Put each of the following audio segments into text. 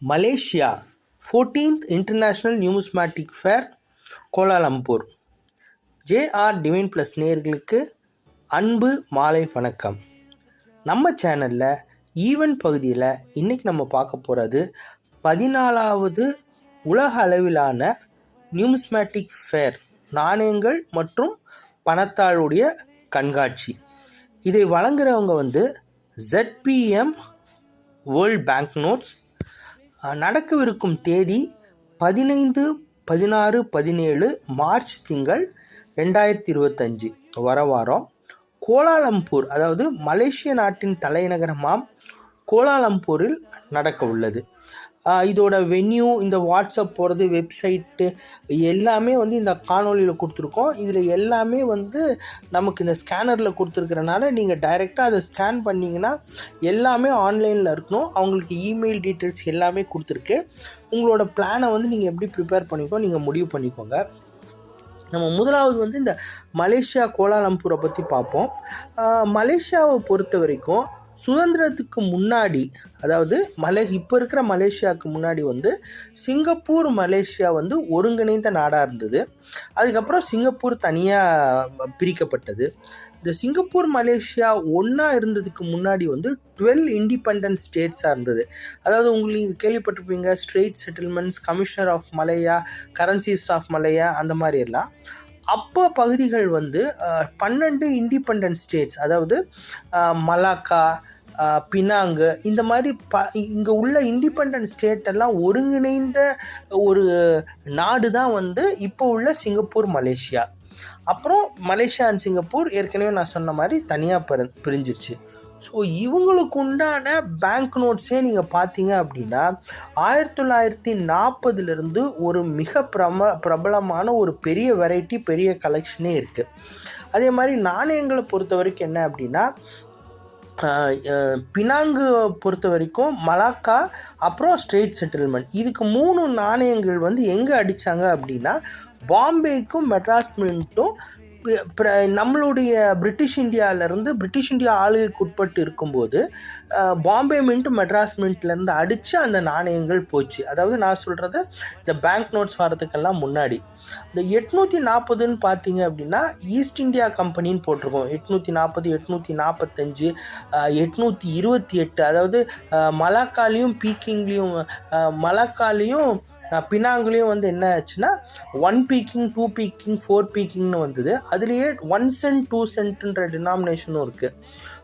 Malaysia 14th international numismatic fair Kuala Lumpur. JR divine plus நேயர்களுக்கு அன்பு மாலை வணக்கம். நம்ம சேனலில் ஈவெண்ட் பகுதியில் இன்றைக்கி நம்ம பார்க்க போகிறது 14வது உலக அளவிலான நியூமிஸ்மேட்டிக் ஃபேர், நாணயங்கள் மற்றும் பணத்தாளுடைய கண்காட்சி. இதை வழங்குறவங்க ZPM வேர்ல்ட் பேங்க் நோட்ஸ். நடக்கவிருக்கும் தேதி 15, 16, 17 மார்ச் திங்கள் 2025 வாரம் கோலாலம்பூர், அதாவது மலேசிய நாட்டின் தலைநகரமாம் கோலாலம்பூரில் நடக்க உள்ளது. இதோட வென்யூ, இந்த வாட்ஸ்அப் போகிறது, வெப்சைட்டு எல்லாமே இந்த காணொலியில் கொடுத்துருக்கோம். இதில் எல்லாமே நமக்கு இந்த ஸ்கேனரில் கொடுத்துருக்கிறனால நீங்கள் டைரெக்டாக அதை ஸ்கேன் பண்ணிங்கன்னா எல்லாமே ஆன்லைனில் இருக்கணும். அவங்களுக்கு இமெயில் டீட்டெயில்ஸ் எல்லாமே கொடுத்துருக்கு. உங்களோட பிளானை நீங்கள் எப்படி ப்ரிப்பேர் பண்ணிக்கோ நீங்கள் முடிவு பண்ணிக்கோங்க. நம்ம முதலாவது இந்த மலேசியா கோலாலம்பூரை பற்றி பார்ப்போம். மலேசியாவை பொறுத்த வரைக்கும் சுதந்திரத்துக்கு முன்னாடி, அதாவது இப்போ இருக்கிற மலேசியாவுக்கு முன்னாடி சிங்கப்பூர் மலேசியா ஒருங்கிணைந்த நாடாக இருந்தது. அதுக்கப்புறம் சிங்கப்பூர் தனியாக பிரிக்கப்பட்டது. இந்த சிங்கப்பூர் மலேசியா ஒன்றா இருந்ததுக்கு முன்னாடி 12 இண்டிபெண்டன்ட் ஸ்டேட்ஸாக இருந்தது. அதாவது உங்களுக்கு நீங்கள் கேள்விப்பட்டிருப்பீங்க, straight settlements, commissioner of Malaya, currencies of Malaya, அந்த மாதிரி எல்லாம். அப்போ பகுதிகள் 12 இண்டிபெண்டன்ட் ஸ்டேட்ஸ், அதாவது மலாக்கா, பினாங்கு, இந்த மாதிரி இங்கே உள்ள இண்டிபெண்டன்ட் ஸ்டேட் எல்லாம் ஒருங்கிணைந்த ஒரு நாடு தான் இப்போ உள்ள சிங்கப்பூர் மலேசியா. அப்புறம் மலேசியா அண்ட் சிங்கப்பூர் ஏற்கனவே நான் சொன்ன மாதிரி தனியாக பிரிஞ்சிருச்சு. ஸோ இவங்களுக்கு உண்டான பேங்க் நோட்ஸே நீங்கள் பார்த்தீங்க அப்படின்னா 1940 ஒரு மிக பிரபலமான ஒரு பெரிய வெரைட்டி, பெரிய கலெக்ஷனே இருக்குது. அதே மாதிரி நாணயங்களை பொறுத்த வரைக்கும் என்ன அப்படின்னா, பினாங்கு பொறுத்த வரைக்கும் மலாக்கா, அப்புறம் ஸ்ட்ரெயிட் செட்டில்மெண்ட், இதுக்கு 3 நாணயங்கள் எங்கே அடித்தாங்க அப்படின்னா பாம்பேக்கும் மெட்ராஸ் மின்ட்டும் நம்மளுடைய பிரிட்டிஷ் இந்தியா ஆளுகைக்கு உட்பட்டு இருக்கும்போது பாம்பே மின்ட், மெட்ராஸ் மின்ட்லேருந்து அடித்து அந்த நாணயங்கள் போச்சு. அதாவது நான் சொல்கிறது இந்த பேங்க் நோட்ஸ் வரதுக்கெல்லாம் முன்னாடி. இந்த 840ன்னு பார்த்தீங்க அப்படின்னா ஈஸ்ட் இந்தியா கம்பெனின்னு போட்டிருக்கோம். 840, 845, 828, அதாவது மலாக்காலையும் பீக்கிங்லேயும், மலாக்காலையும் பினாங்குலேயும் என்ன ஆச்சுன்னா 1 பீக்கிங், 2 பீக்கிங், 4 பீக்கிங்னு வந்தது. அதுலேயே 1 சென்ட், 2 சென்ட்ன்ற டினாமினேஷனும் இருக்குது.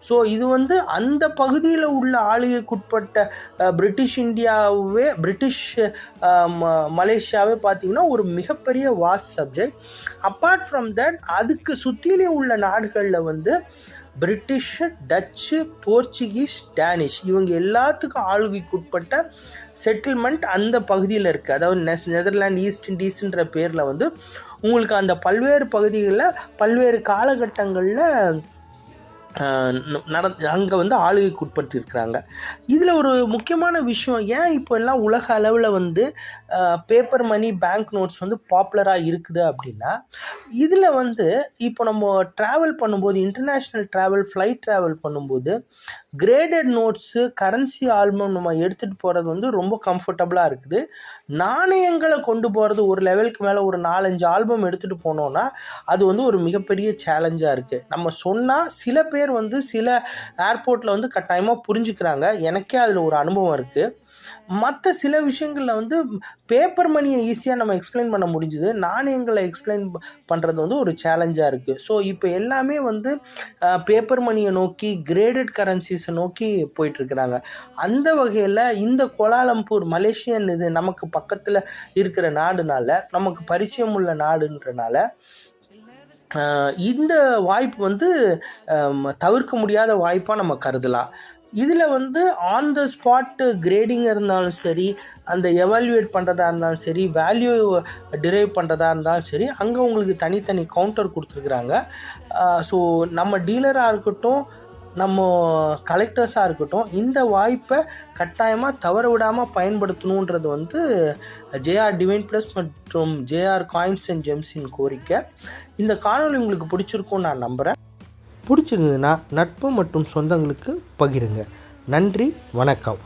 ஸோ இது அந்த பகுதியில் உள்ள ஆளுகைக்குட்பட்ட பிரிட்டிஷ் மலேசியாவே பார்த்திங்கன்னா ஒரு மிகப்பெரிய vast subject. Apart from that, அதுக்கு சுற்றிலே உள்ள நாடுகளில் பிரிட்டிஷ், டச்சு, போர்ச்சுகீஸ், டேனிஷ், இவங்க எல்லாத்துக்கும் ஆளுகைக்குட்பட்ட செட்டில்மெண்ட் அந்த பகுதியில் இருக்குது. அதாவது நெதர்லாண்ட் ஈஸ்ட் இண்டீஸ்ன்ற பேரில் உங்களுக்கு அந்த பல்வேறு பகுதிகளில் பல்வேறு காலகட்டங்களில் அங்கே ஆளுகைக்கு உட்பட்டு இருக்கிறாங்க. இதில் ஒரு முக்கியமான விஷயம், ஏன் இப்போ எல்லாம் உலக அளவில் பேப்பர் மணி, பேங்க் நோட்ஸ் பாப்புலராக இருக்குது அப்படின்னா, இதில் இப்போ நம்ம ட்ராவல் பண்ணும்போது, இன்டர்நேஷ்னல் ட்ராவல், ஃப்ளைட் ட்ராவல் பண்ணும்போது கிரேடட் நோட்ஸு, கரன்சி ஆல்பம் நம்ம எடுத்துகிட்டு போகிறது ரொம்ப கம்ஃபர்டபுளாக இருக்குது. நாணயங்களை கொண்டு போகிறது ஒரு லெவலுக்கு மேலே ஒரு 4-5 ஆல்பம் எடுத்துகிட்டு போனோன்னா அது ஒரு மிகப்பெரிய சேலஞ்சாக இருக்குது. நம்ம சொன்னால் சில பேர் சில ஏர்போர்ட்டில் கட்டாயமாக புரிஞ்சுக்கிறாங்க. எனக்கே அதில் ஒரு அனுபவம் இருக்குது. மற்ற சில விஷயங்களில் பேப்பர் மணியை ஈஸியாக நம்ம எக்ஸ்பிளைன் பண்ண முடிஞ்சுது, நாணயங்களை எக்ஸ்பிளைன் பண்ணுறது ஒரு சேலஞ்சாக இருக்குது. ஸோ இப்போ எல்லாமே பேப்பர் மணியை நோக்கி, கிரேடட் கரன்சிஸை நோக்கி போயிட்டுருக்கிறாங்க. அந்த வகையில் இந்த கோலாலம்பூர் மலேசியன் இது நமக்கு பக்கத்தில் இருக்கிற நாடுனால, நமக்கு பரிச்சயம் உள்ள நாடுன்றனால இந்த வாய்ப்பு தவிர்க்க முடியாத வாய்ப்பாக நம்ம கருதலாம். இதில் ஆன் த ஸ்பாட்டு கிரேடிங் இருந்தாலும் சரி, அந்த எவால்யூவேட் பண்ணுறதா இருந்தாலும் சரி, வேல்யூ டிரைவ் பண்ணுறதா இருந்தாலும் சரி, அங்கே உங்களுக்கு தனித்தனி கவுண்டர் கொடுத்துருக்குறாங்க. ஸோ நம்ம டீலராக இருக்கட்டும், நம்ம கலெக்டர்ஸாக இருக்கட்டும், இந்த வாய்ப்பை கட்டாயமாக தவற விடாமல் பயன்படுத்தணுன்றது ஜேஆர் டிவைன் ப்ளஸ் மற்றும் ஜேஆர் காயின்ஸ் அண்ட் ஜெம்ஸின் கோரிக்கை. இந்த காணொலி உங்களுக்கு பிடிச்சிருக்கும்னு நான் நம்புகிறேன். பிடிச்சிருந்ததுன்னா நட்பு மற்றும் சொந்தங்களுக்கு பகிருங்க. நன்றி, வணக்கம்.